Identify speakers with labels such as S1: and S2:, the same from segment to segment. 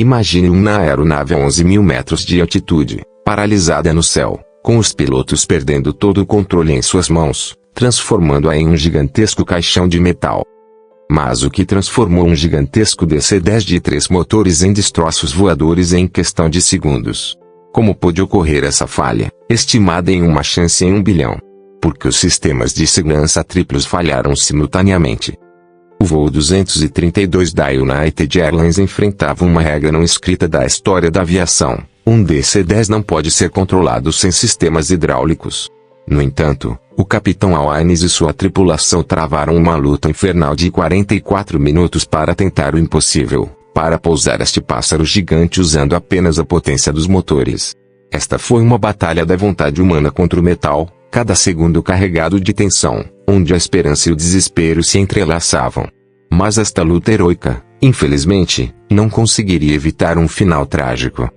S1: Imagine uma aeronave a 11.000 metros de altitude, paralisada no céu, com os pilotos perdendo todo o controle em suas mãos, transformando-a em um gigantesco caixão de metal. Mas o que transformou um gigantesco DC-10 de 3 motores em destroços voadores em questão de segundos? Como pôde ocorrer essa falha, estimada em uma chance em 1 bilhão? Porque os sistemas de segurança triplos falharam simultaneamente. O voo 232 da United Airlines enfrentava uma regra não escrita da história da aviação: um DC-10 não pode ser controlado sem sistemas hidráulicos. No entanto, o capitão Hawkins e sua tripulação travaram uma luta infernal de 44 minutos para tentar o impossível, para pousar este pássaro gigante usando apenas a potência dos motores. Esta foi uma batalha da vontade humana contra o metal, cada segundo carregado de tensão, onde a esperança e o desespero se entrelaçavam. Mas esta luta heroica, infelizmente, não conseguiria evitar um final trágico.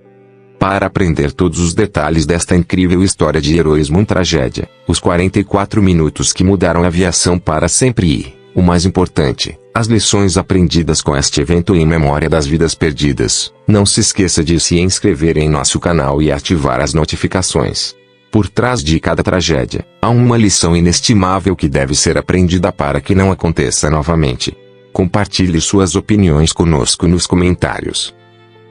S1: Para aprender todos os detalhes desta incrível história de heroísmo e tragédia, os 44 minutos que mudaram a aviação para sempre e, o mais importante, as lições aprendidas com este evento em memória das vidas perdidas, não se esqueça de se inscrever em nosso canal e ativar as notificações. Por trás de cada tragédia, há uma lição inestimável que deve ser aprendida para que não aconteça novamente. Compartilhe suas opiniões conosco nos comentários.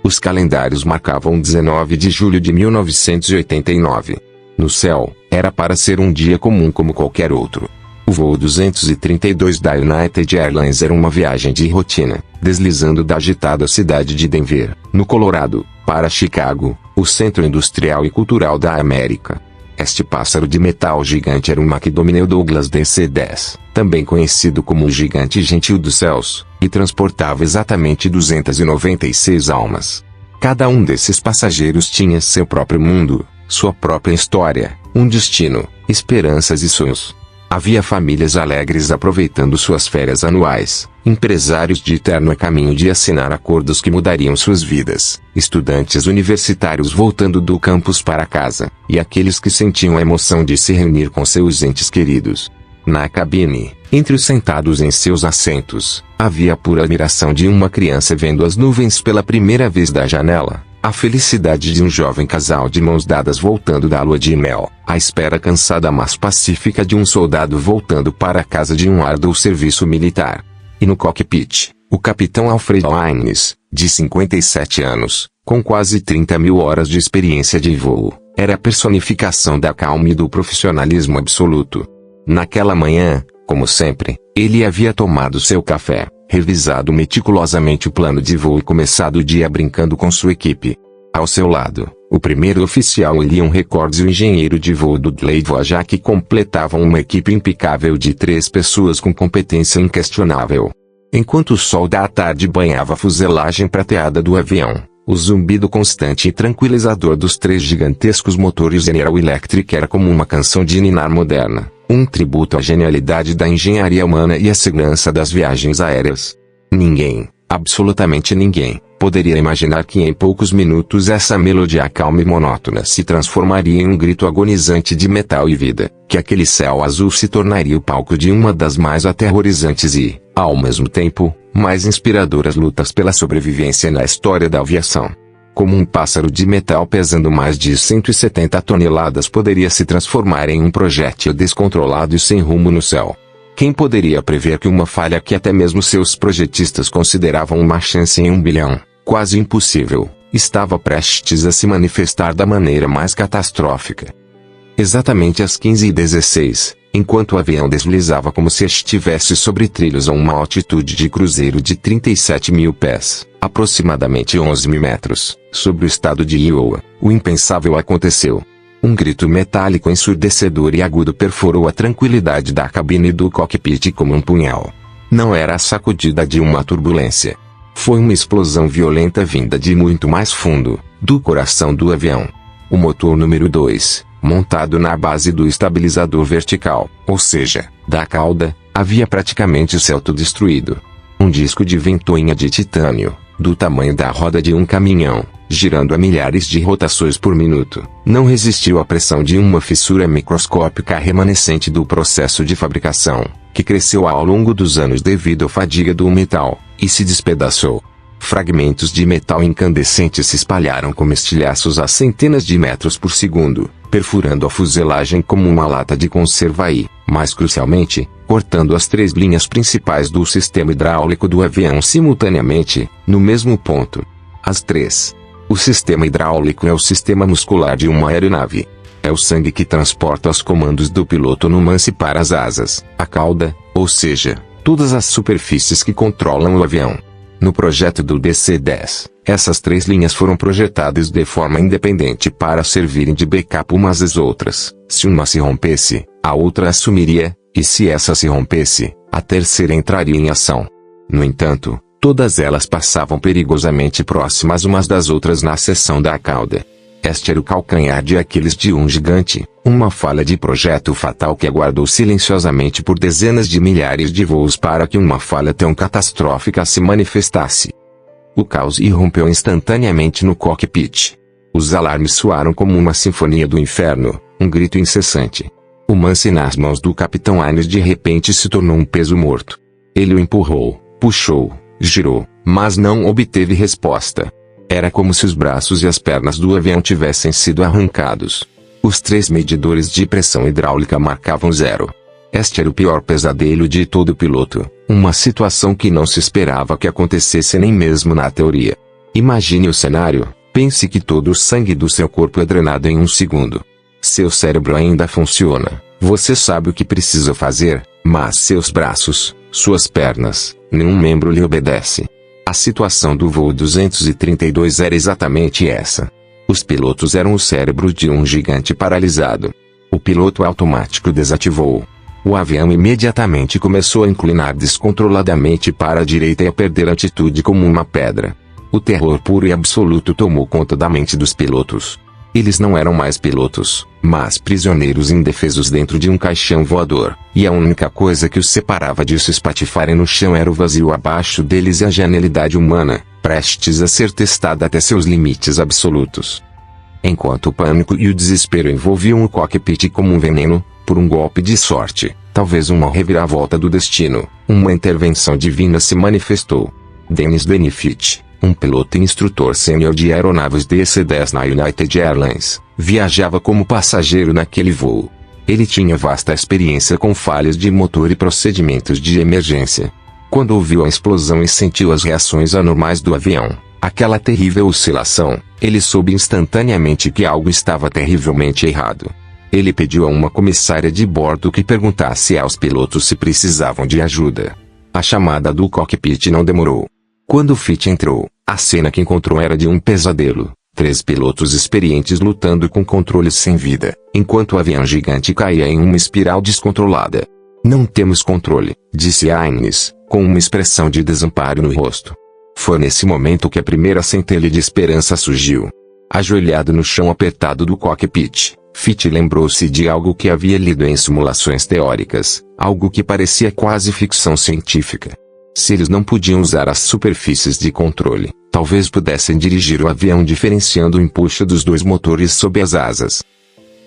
S1: Os calendários marcavam 19 de julho de 1989. No céu, era para ser um dia comum como qualquer outro. O voo 232 da United Airlines era uma viagem de rotina, deslizando da agitada cidade de Denver, no Colorado, para Chicago, o centro industrial e cultural da América. Este pássaro de metal gigante era um McDonnell Douglas DC-10, também conhecido como o Gigante Gentil dos Céus, e transportava exatamente 296 almas. Cada um desses passageiros tinha seu próprio mundo, sua própria história, um destino, esperanças e sonhos. Havia famílias alegres aproveitando suas férias anuais, empresários de terno a caminho de assinar acordos que mudariam suas vidas, estudantes universitários voltando do campus para casa, e aqueles que sentiam a emoção de se reunir com seus entes queridos. Na cabine, entre os sentados em seus assentos, havia a pura admiração de uma criança vendo as nuvens pela primeira vez da janela, a felicidade de um jovem casal de mãos dadas voltando da lua de mel, a espera cansada mas pacífica de um soldado voltando para casa de um árduo serviço militar. E no cockpit, o capitão Alfred Hawkins, de 57 anos, com quase 30.000 horas de experiência de voo, era a personificação da calma e do profissionalismo absoluto. Naquela manhã, como sempre, ele havia tomado seu café, revisado meticulosamente o plano de voo e começado o dia brincando com sua equipe. Ao seu lado, o primeiro oficial William Records e o engenheiro de voo Dudley Wojak completavam uma equipe impecável de 3 pessoas com competência inquestionável. Enquanto o sol da tarde banhava a fuselagem prateada do avião, o zumbido constante e tranquilizador dos 3 gigantescos motores General Electric era como uma canção de ninar moderna. Um tributo à genialidade da engenharia humana e à segurança das viagens aéreas. Ninguém, absolutamente ninguém, poderia imaginar que em poucos minutos essa melodia calma e monótona se transformaria em um grito agonizante de metal e vida, que aquele céu azul se tornaria o palco de uma das mais aterrorizantes e, ao mesmo tempo, mais inspiradoras lutas pela sobrevivência na história da aviação. Como um pássaro de metal pesando mais de 170 toneladas poderia se transformar em um projétil descontrolado e sem rumo no céu? Quem poderia prever que uma falha que até mesmo seus projetistas consideravam uma chance em 1 bilhão, quase impossível, estava prestes a se manifestar da maneira mais catastrófica? Exatamente às 15h16, enquanto o avião deslizava como se estivesse sobre trilhos a uma altitude de cruzeiro de 37.000 pés, aproximadamente 11.000 metros, sobre o estado de Iowa, o impensável aconteceu. Um grito metálico ensurdecedor e agudo perfurou a tranquilidade da cabine do cockpit como um punhal. Não era a sacudida de uma turbulência. Foi uma explosão violenta vinda de muito mais fundo, do coração do avião. O motor número 2, montado na base do estabilizador vertical, ou seja, da cauda, havia praticamente se autodestruído. Um disco de ventoinha de titânio, do tamanho da roda de um caminhão, girando a milhares de rotações por minuto, não resistiu à pressão de uma fissura microscópica remanescente do processo de fabricação, que cresceu ao longo dos anos devido à fadiga do metal, e se despedaçou. Fragmentos de metal incandescente se espalharam como estilhaços a centenas de metros por segundo, perfurando a fuselagem como uma lata de conserva e, mais crucialmente, cortando as 3 linhas principais do sistema hidráulico do avião simultaneamente, no mesmo ponto. As 3. O sistema hidráulico é o sistema muscular de uma aeronave. É o sangue que transporta os comandos do piloto no manche para as asas, a cauda, ou seja, todas as superfícies que controlam o avião. No projeto do DC-10, essas 3 linhas foram projetadas de forma independente para servirem de backup umas às outras. Se uma se rompesse, a outra assumiria, e se essa se rompesse, a terceira entraria em ação. No entanto, todas elas passavam perigosamente próximas umas das outras na seção da cauda. Este era o calcanhar de Aquiles de um gigante, uma falha de projeto fatal que aguardou silenciosamente por dezenas de milhares de voos para que uma falha tão catastrófica se manifestasse. O caos irrompeu instantaneamente no cockpit. Os alarmes soaram como uma sinfonia do inferno, um grito incessante. O manche nas mãos do capitão Aines de repente se tornou um peso morto. Ele o empurrou, puxou, girou, mas não obteve resposta. Era como se os braços e as pernas do avião tivessem sido arrancados. Os 3 medidores de pressão hidráulica marcavam 0. Este era o pior pesadelo de todo piloto, uma situação que não se esperava que acontecesse nem mesmo na teoria. Imagine o cenário, pense que todo o sangue do seu corpo é drenado em um segundo. Seu cérebro ainda funciona, você sabe o que precisa fazer, mas seus braços, suas pernas, nenhum membro lhe obedece. A situação do voo 232 era exatamente essa. Os pilotos eram o cérebro de um gigante paralisado. O piloto automático desativou. O avião imediatamente começou a inclinar descontroladamente para a direita e a perder altitude como uma pedra. O terror puro e absoluto tomou conta da mente dos pilotos. Eles não eram mais pilotos, mas prisioneiros indefesos dentro de um caixão voador, e a única coisa que os separava disso espatifarem no chão era o vazio abaixo deles e a genialidade humana, prestes a ser testada até seus limites absolutos. Enquanto o pânico e o desespero envolviam o cockpit como um veneno, por um golpe de sorte, talvez uma reviravolta do destino, uma intervenção divina se manifestou. Dennis Benefit, um piloto e instrutor sênior de aeronaves DC-10 na United Airlines, viajava como passageiro naquele voo. Ele tinha vasta experiência com falhas de motor e procedimentos de emergência. Quando ouviu a explosão e sentiu as reações anormais do avião, aquela terrível oscilação, ele soube instantaneamente que algo estava terrivelmente errado. Ele pediu a uma comissária de bordo que perguntasse aos pilotos se precisavam de ajuda. A chamada do cockpit não demorou. Quando Fitch entrou, a cena que encontrou era de um pesadelo. 3 pilotos experientes lutando com controles sem vida, enquanto o avião gigante caía em uma espiral descontrolada. "Não temos controle", disse Aines, com uma expressão de desamparo no rosto. Foi nesse momento que a primeira centelha de esperança surgiu. Ajoelhado no chão apertado do cockpit, Fitch lembrou-se de algo que havia lido em simulações teóricas, algo que parecia quase ficção científica. Se eles não podiam usar as superfícies de controle, talvez pudessem dirigir o avião diferenciando o empuxo dos 2 motores sob as asas.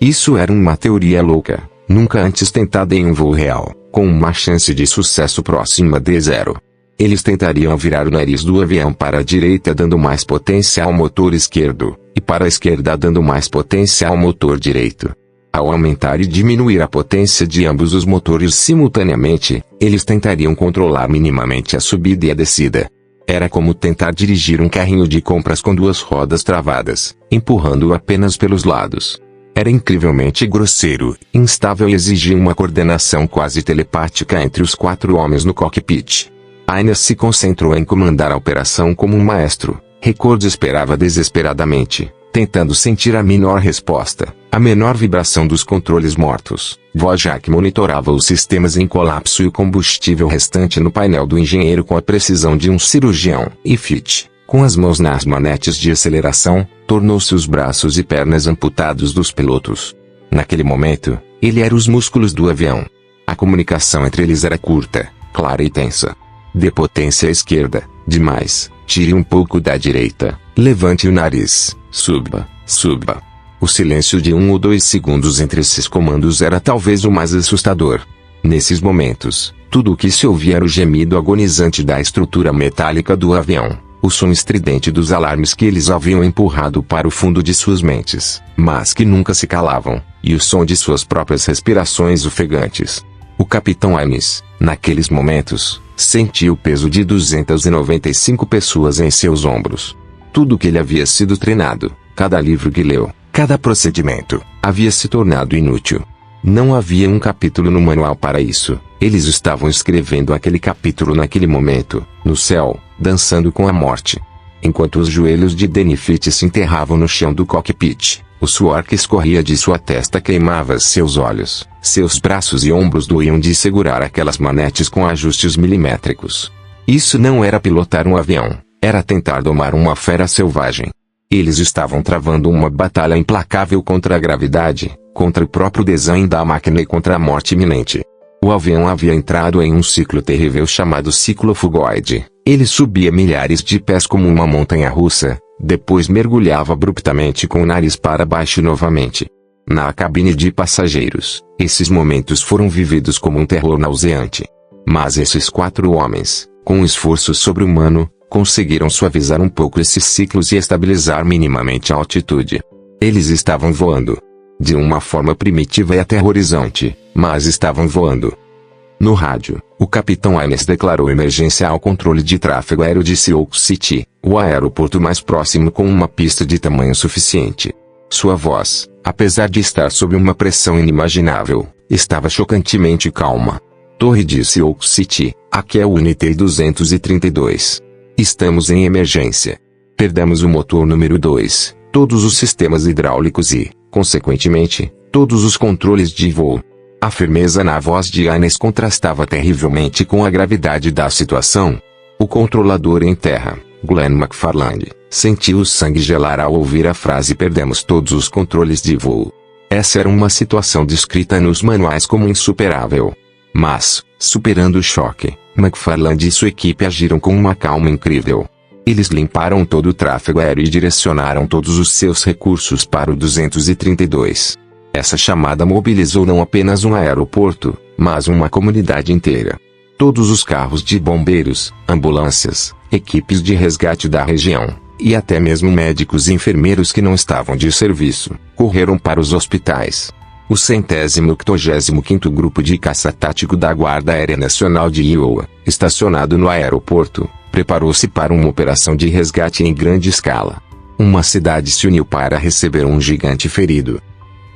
S1: Isso era uma teoria louca, nunca antes tentada em um voo real, com uma chance de sucesso próxima de 0. Eles tentariam virar o nariz do avião para a direita dando mais potência ao motor esquerdo, e para a esquerda dando mais potência ao motor direito. Ao aumentar e diminuir a potência de ambos os motores simultaneamente, eles tentariam controlar minimamente a subida e a descida. Era como tentar dirigir um carrinho de compras com 2 rodas travadas, empurrando-o apenas pelos lados. Era incrivelmente grosseiro, instável e exigia uma coordenação quase telepática entre os 4 homens no cockpit. Aines se concentrou em comandar a operação como um maestro. Ricord esperava desesperadamente, tentando sentir a menor resposta, a menor vibração dos controles mortos. Wojak monitorava os sistemas em colapso e o combustível restante no painel do engenheiro com a precisão de um cirurgião. E Fitch, com as mãos nas manetes de aceleração, tornou-se os braços e pernas amputados dos pilotos. Naquele momento, ele era os músculos do avião. A comunicação entre eles era curta, clara e tensa. Dê potência à esquerda, demais, tire um pouco da direita, levante o nariz, suba, suba. O silêncio de 1 ou 2 segundos entre esses comandos era talvez o mais assustador. Nesses momentos, tudo o que se ouvia era o gemido agonizante da estrutura metálica do avião. O som estridente dos alarmes que eles haviam empurrado para o fundo de suas mentes, mas que nunca se calavam, e o som de suas próprias respirações ofegantes. O capitão Ames, naqueles momentos, sentia o peso de 295 pessoas em seus ombros. Tudo que ele havia sido treinado, cada livro que leu, cada procedimento, havia se tornado inútil. Não havia um capítulo no manual para isso. Eles estavam escrevendo aquele capítulo naquele momento, no céu, dançando com a morte. Enquanto os joelhos de Danny Fitch se enterravam no chão do cockpit, o suor que escorria de sua testa queimava seus olhos. Seus braços e ombros doíam de segurar aquelas manetes com ajustes milimétricos. Isso não era pilotar um avião, era tentar domar uma fera selvagem. Eles estavam travando uma batalha implacável contra a gravidade, contra o próprio design da máquina e contra a morte iminente. O avião havia entrado em um ciclo terrível chamado ciclo fugoide. Ele subia milhares de pés como uma montanha-russa, depois mergulhava abruptamente com o nariz para baixo novamente. Na cabine de passageiros, esses momentos foram vividos como um terror nauseante. Mas esses 4 homens, com um esforço sobre-humano, conseguiram suavizar um pouco esses ciclos e estabilizar minimamente a altitude. Eles estavam voando. De uma forma primitiva e aterrorizante, mas estavam voando. No rádio, o capitão Ames declarou emergência ao controle de tráfego aéreo de Sioux City, o aeroporto mais próximo com uma pista de tamanho suficiente. Sua voz, apesar de estar sob uma pressão inimaginável, estava chocantemente calma. Torre de Sioux City, aqui é o Unité 232. Estamos em emergência. Perdemos o motor número 2, todos os sistemas hidráulicos e, consequentemente, todos os controles de voo. A firmeza na voz de Ames contrastava terrivelmente com a gravidade da situação. O controlador em terra, Glenn McFarland, sentiu o sangue gelar ao ouvir a frase "perdemos todos os controles de voo". Essa era uma situação descrita nos manuais como insuperável. Mas, superando o choque, McFarland e sua equipe agiram com uma calma incrível. Eles limparam todo o tráfego aéreo e direcionaram todos os seus recursos para o 232. Essa chamada mobilizou não apenas um aeroporto, mas uma comunidade inteira. Todos os carros de bombeiros, ambulâncias, equipes de resgate da região, e até mesmo médicos e enfermeiros que não estavam de serviço, correram para os hospitais. O 185º Grupo de Caça Tático da Guarda Aérea Nacional de Iowa, estacionado no aeroporto, preparou-se para uma operação de resgate em grande escala. Uma cidade se uniu para receber um gigante ferido.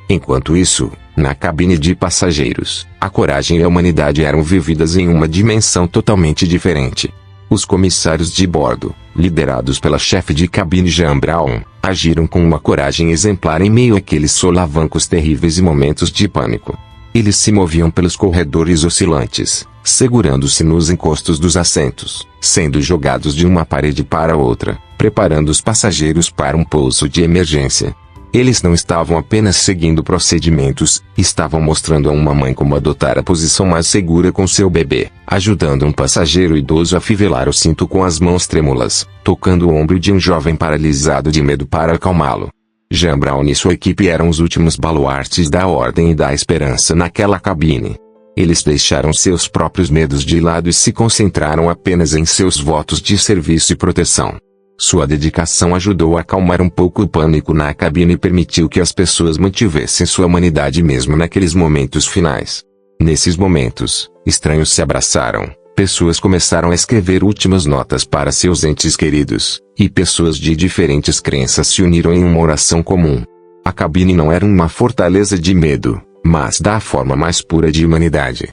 S1: Enquanto isso, na cabine de passageiros, a coragem e a humanidade eram vividas em uma dimensão totalmente diferente. Os comissários de bordo, liderados pela chefe de cabine Jean Brown, agiram com uma coragem exemplar em meio àqueles solavancos terríveis e momentos de pânico. Eles se moviam pelos corredores oscilantes, segurando-se nos encostos dos assentos, sendo jogados de uma parede para outra, preparando os passageiros para um pouso de emergência. Eles não estavam apenas seguindo procedimentos, estavam mostrando a uma mãe como adotar a posição mais segura com seu bebê, ajudando um passageiro idoso a fivelar o cinto com as mãos trêmulas, tocando o ombro de um jovem paralisado de medo para acalmá-lo. Jean Brown e sua equipe eram os últimos baluartes da ordem e da esperança naquela cabine. Eles deixaram seus próprios medos de lado e se concentraram apenas em seus votos de serviço e proteção. Sua dedicação ajudou a acalmar um pouco o pânico na cabine e permitiu que as pessoas mantivessem sua humanidade mesmo naqueles momentos finais. Nesses momentos, estranhos se abraçaram, pessoas começaram a escrever últimas notas para seus entes queridos, e pessoas de diferentes crenças se uniram em uma oração comum. A cabine não era uma fortaleza de medo, mas da forma mais pura de humanidade.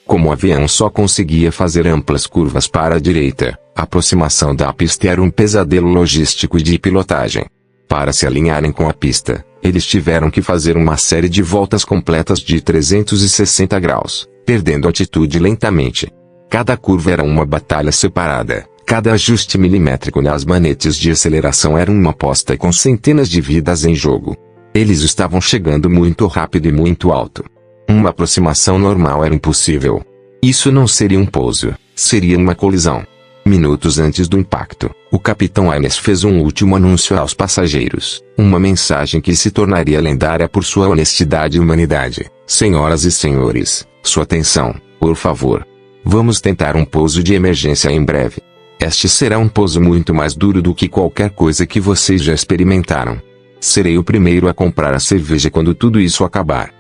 S1: Como o avião só conseguia fazer amplas curvas para a direita, a aproximação da pista era um pesadelo logístico e de pilotagem. Para se alinharem com a pista, eles tiveram que fazer uma série de voltas completas de 360 graus, perdendo altitude lentamente. Cada curva era uma batalha separada, cada ajuste milimétrico nas manetes de aceleração era uma aposta com centenas de vidas em jogo. Eles estavam chegando muito rápido e muito alto. Uma aproximação normal era impossível. Isso não seria um pouso, seria uma colisão. Minutos antes do impacto, o capitão Ames fez um último anúncio aos passageiros, uma mensagem que se tornaria lendária por sua honestidade e humanidade. Senhoras e senhores, sua atenção, por favor. Vamos tentar um pouso de emergência em breve. Este será um pouso muito mais duro do que qualquer coisa que vocês já experimentaram. Serei o primeiro a comprar a cerveja quando tudo isso acabar.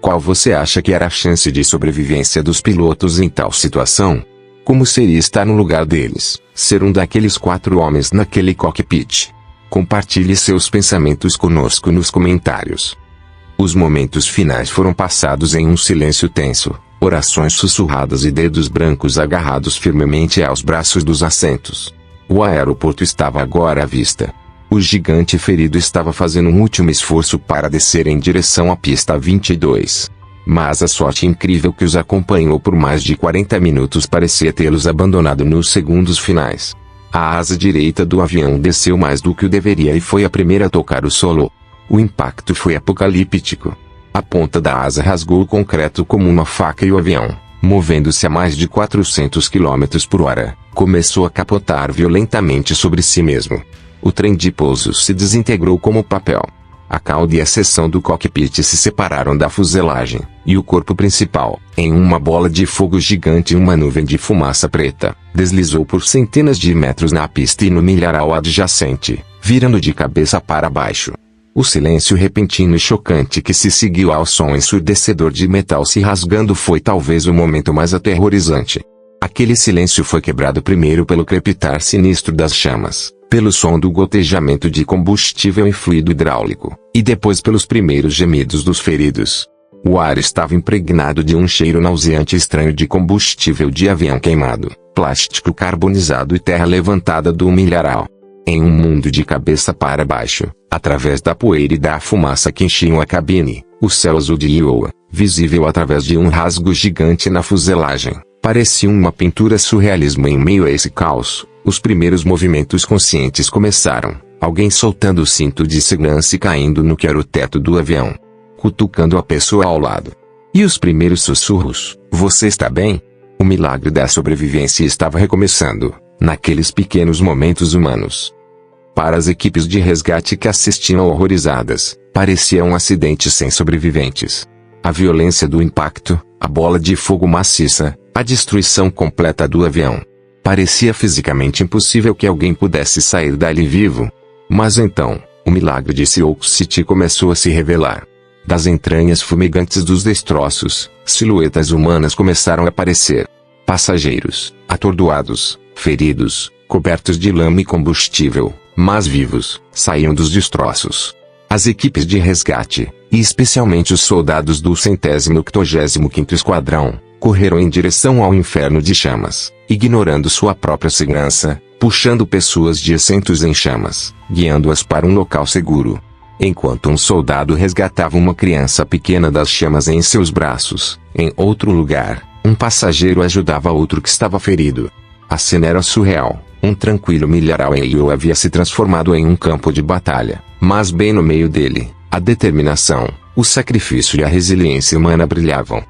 S1: Qual você acha que era a chance de sobrevivência dos pilotos em tal situação? Como seria estar no lugar deles, ser um daqueles 4 homens naquele cockpit? Compartilhe seus pensamentos conosco nos comentários. Os momentos finais foram passados em um silêncio tenso, orações sussurradas e dedos brancos agarrados firmemente aos braços dos assentos. O aeroporto estava agora à vista. O gigante ferido estava fazendo um último esforço para descer em direção à pista 22. Mas a sorte incrível que os acompanhou por mais de 40 minutos parecia tê-los abandonado nos segundos finais. A asa direita do avião desceu mais do que o deveria e foi a primeira a tocar o solo. O impacto foi apocalíptico. A ponta da asa rasgou o concreto como uma faca e o avião, movendo-se a mais de 400 km por hora, começou a capotar violentamente sobre si mesmo. O trem de pouso se desintegrou como papel. A cauda e a seção do cockpit se separaram da fuselagem, e o corpo principal, em uma bola de fogo gigante e uma nuvem de fumaça preta, deslizou por centenas de metros na pista e no milharal adjacente, virando de cabeça para baixo. O silêncio repentino e chocante que se seguiu ao som ensurdecedor de metal se rasgando foi talvez o momento mais aterrorizante. Aquele silêncio foi quebrado primeiro pelo crepitar sinistro das chamas, pelo som do gotejamento de combustível em fluido hidráulico, e depois pelos primeiros gemidos dos feridos. O ar estava impregnado de um cheiro nauseante e estranho de combustível de avião queimado, plástico carbonizado e terra levantada do milharal. Em um mundo de cabeça para baixo, através da poeira e da fumaça que enchiam a cabine, o céu azul de Iowa, visível através de um rasgo gigante na fuselagem, parecia uma pintura surrealismo em meio a esse caos. Os primeiros movimentos conscientes começaram, alguém soltando o cinto de segurança e caindo no que era o teto do avião, cutucando a pessoa ao lado. E os primeiros sussurros, você está bem? O milagre da sobrevivência estava recomeçando, naqueles pequenos momentos humanos. Para as equipes de resgate que assistiam horrorizadas, parecia um acidente sem sobreviventes. A violência do impacto, a bola de fogo maciça, a destruição completa do avião. Parecia fisicamente impossível que alguém pudesse sair dali vivo. Mas então, o milagre de Sioux City começou a se revelar. Das entranhas fumegantes dos destroços, silhuetas humanas começaram a aparecer. Passageiros, atordoados, feridos, cobertos de lama e combustível, mas vivos, saíam dos destroços. As equipes de resgate, e especialmente os soldados do 185º Esquadrão, correram em direção ao inferno de chamas, ignorando sua própria segurança, puxando pessoas de assentos em chamas, guiando-as para um local seguro. Enquanto um soldado resgatava uma criança pequena das chamas em seus braços, em outro lugar, um passageiro ajudava outro que estava ferido. A cena era surreal. Um tranquilo milharal em Iowa havia se transformado em um campo de batalha, mas bem no meio dele, a determinação, o sacrifício e a resiliência humana brilhavam.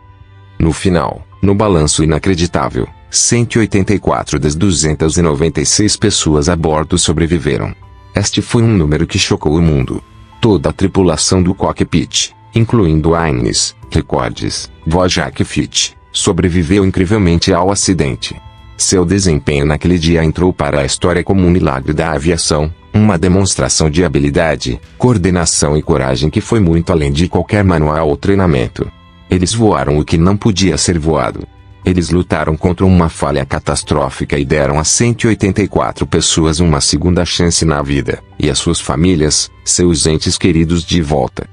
S1: No final, no balanço inacreditável, 184 das 296 pessoas a bordo sobreviveram. Este foi um número que chocou o mundo. Toda a tripulação do cockpit, incluindo Aines, Recordes, Wojak e Fitch, sobreviveu incrivelmente ao acidente. Seu desempenho naquele dia entrou para a história como um milagre da aviação, uma demonstração de habilidade, coordenação e coragem que foi muito além de qualquer manual ou treinamento. Eles voaram o que não podia ser voado. Eles lutaram contra uma falha catastrófica e deram a 184 pessoas uma segunda chance na vida, e as suas famílias, seus entes queridos de volta.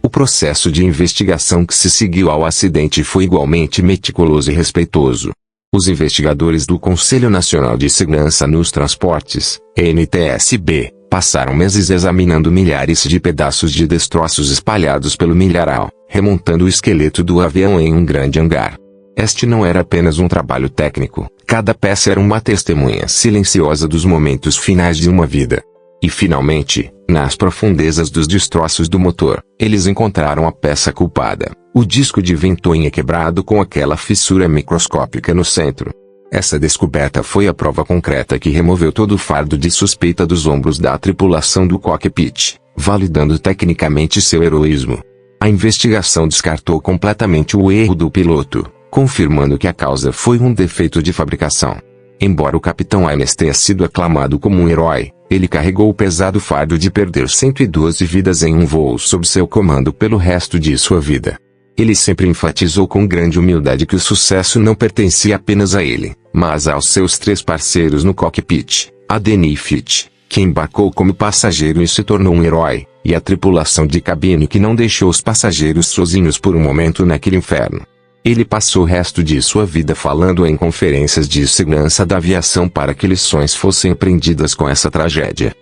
S1: O processo de investigação que se seguiu ao acidente foi igualmente meticuloso e respeitoso. Os investigadores do Conselho Nacional de Segurança nos Transportes, NTSB, passaram meses examinando milhares de pedaços de destroços espalhados pelo milharal, remontando o esqueleto do avião em um grande hangar. Este não era apenas um trabalho técnico, cada peça era uma testemunha silenciosa dos momentos finais de uma vida. E finalmente, nas profundezas dos destroços do motor, eles encontraram a peça culpada, o disco de ventoinha quebrado com aquela fissura microscópica no centro. Essa descoberta foi a prova concreta que removeu todo o fardo de suspeita dos ombros da tripulação do cockpit, validando tecnicamente seu heroísmo. A investigação descartou completamente o erro do piloto, confirmando que a causa foi um defeito de fabricação. Embora o Capitão Ines tenha sido aclamado como um herói, ele carregou o pesado fardo de perder 112 vidas em um voo sob seu comando pelo resto de sua vida. Ele sempre enfatizou com grande humildade que o sucesso não pertencia apenas a ele, mas aos seus 3 parceiros no cockpit, a Denny Fitch, que embarcou como passageiro e se tornou um herói, e a tripulação de cabine que não deixou os passageiros sozinhos por um momento naquele inferno. Ele passou o resto de sua vida falando em conferências de segurança da aviação para que lições fossem aprendidas com essa tragédia.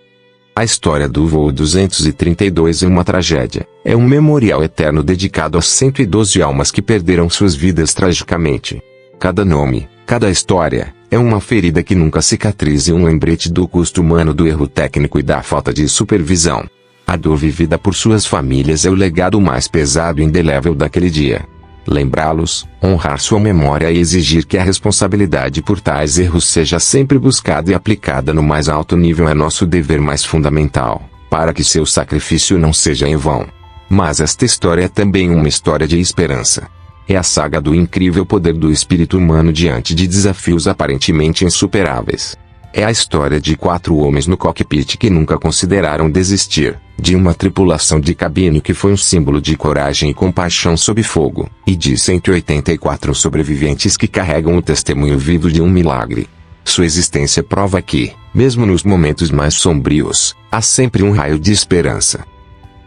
S1: A história do voo 232 é uma tragédia, é um memorial eterno dedicado às 112 almas que perderam suas vidas tragicamente. Cada nome, cada história, é uma ferida que nunca cicatriza e um lembrete do custo humano do erro técnico e da falta de supervisão. A dor vivida por suas famílias é o legado mais pesado e indelével daquele dia. Lembrá-los, honrar sua memória e exigir que a responsabilidade por tais erros seja sempre buscada e aplicada no mais alto nível é nosso dever mais fundamental, para que seu sacrifício não seja em vão. Mas esta história é também uma história de esperança. É a saga do incrível poder do espírito humano diante de desafios aparentemente insuperáveis. É a história de 4 homens no cockpit que nunca consideraram desistir, de uma tripulação de cabine que foi um símbolo de coragem e compaixão sob fogo, e de 184 sobreviventes que carregam o testemunho vivo de um milagre. Sua existência prova que, mesmo nos momentos mais sombrios, há sempre um raio de esperança.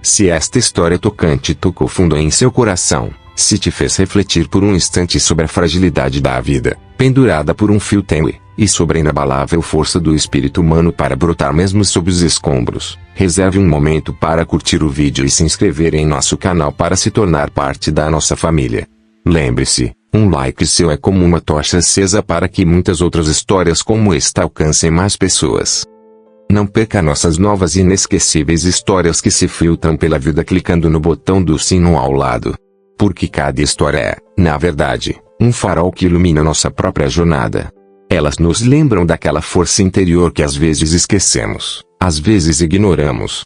S1: Se esta história tocante tocou fundo em seu coração, se te fez refletir por um instante sobre a fragilidade da vida, pendurada por um fio tênue, e sobre a inabalável força do espírito humano para brotar mesmo sob os escombros, reserve um momento para curtir o vídeo e se inscrever em nosso canal para se tornar parte da nossa família. Lembre-se, um like seu é como uma tocha acesa para que muitas outras histórias como esta alcancem mais pessoas. Não perca nossas novas e inesquecíveis histórias que se filtram pela vida clicando no botão do sino ao lado. Porque cada história é, na verdade, um farol que ilumina nossa própria jornada. Elas nos lembram daquela força interior que às vezes esquecemos, às vezes ignoramos,